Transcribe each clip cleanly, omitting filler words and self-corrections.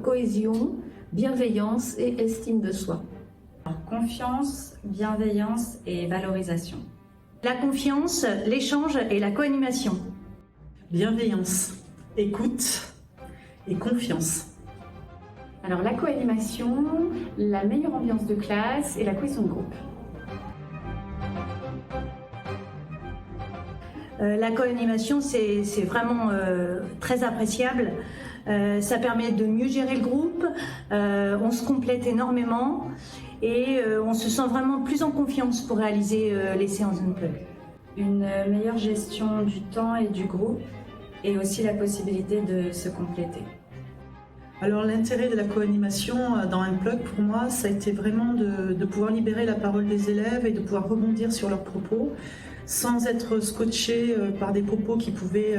cohésion, bienveillance et estime de soi. Alors, confiance, bienveillance et valorisation. La confiance, l'échange et la co-animation. Bienveillance, écoute et confiance. Alors la co-animation, la meilleure ambiance de classe et la cohésion de groupe. La co-animation, c'est vraiment très appréciable. Ça permet de mieux gérer le groupe, on se complète énormément et on se sent vraiment plus en confiance pour réaliser les séances Unplug. Une meilleure gestion du temps et du groupe et aussi la possibilité de se compléter. Alors l'intérêt de la co-animation dans Unplug, pour moi, ça a été vraiment de pouvoir libérer la parole des élèves et de pouvoir rebondir sur leurs propos sans être scotché par des propos qui pouvaient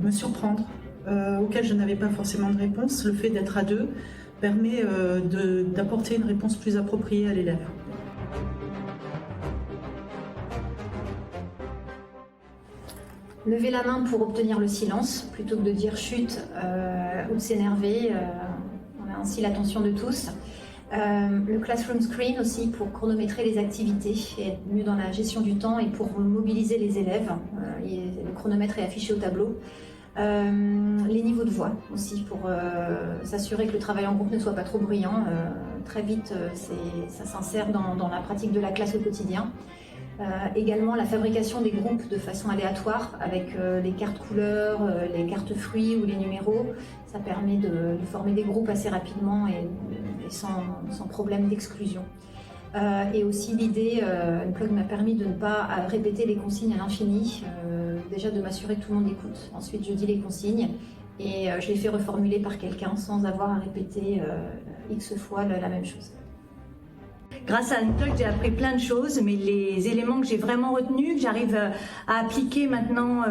me surprendre, auxquels je n'avais pas forcément de réponse. Le fait d'être à deux permet d'apporter une réponse plus appropriée à l'élève. Lever la main pour obtenir le silence, plutôt que de dire chut ou de s'énerver. On a ainsi l'attention de tous. Le classroom screen aussi pour chronométrer les activités et être mieux dans la gestion du temps et pour mobiliser les élèves. Le chronomètre est affiché au tableau. Les niveaux de voix aussi pour s'assurer que le travail en groupe ne soit pas trop bruyant. Très vite, ça s'insère dans la pratique de la classe au quotidien. Également la fabrication des groupes de façon aléatoire avec les cartes couleurs, les cartes fruits ou les numéros. Ça permet de former des groupes assez rapidement et sans problème d'exclusion. Et aussi l'idée, Unplug m'a permis de ne pas répéter les consignes à l'infini, déjà de m'assurer que tout le monde écoute. Ensuite je dis les consignes et je les fais reformuler par quelqu'un sans avoir à répéter X fois la même chose. Grâce à Unplug, j'ai appris plein de choses, mais les éléments que j'ai vraiment retenus, que j'arrive à appliquer maintenant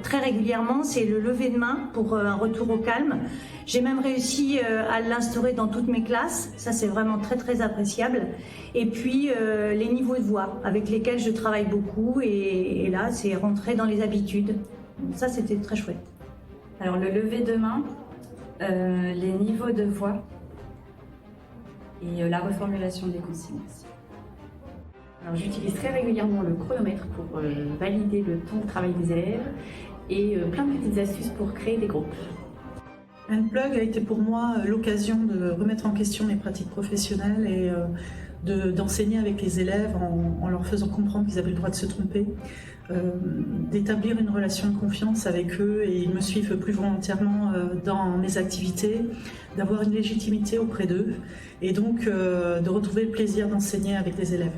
très régulièrement, c'est le lever de main pour un retour au calme. J'ai même réussi à l'instaurer dans toutes mes classes, ça c'est vraiment très très appréciable. Et puis les niveaux de voix avec lesquels je travaille beaucoup et là c'est rentré dans les habitudes. Donc ça c'était très chouette. Alors le lever de main, les niveaux de voix, et la reformulation des consignes aussi. Alors j'utilise très régulièrement le chronomètre pour valider le temps de travail des élèves et plein de petites astuces pour créer des groupes. Unplug a été pour moi l'occasion de remettre en question mes pratiques professionnelles et d'enseigner avec les élèves en leur faisant comprendre qu'ils avaient le droit de se tromper, d'établir une relation de confiance avec eux et ils me suivent plus volontairement dans mes activités, d'avoir une légitimité auprès d'eux et donc de retrouver le plaisir d'enseigner avec les élèves.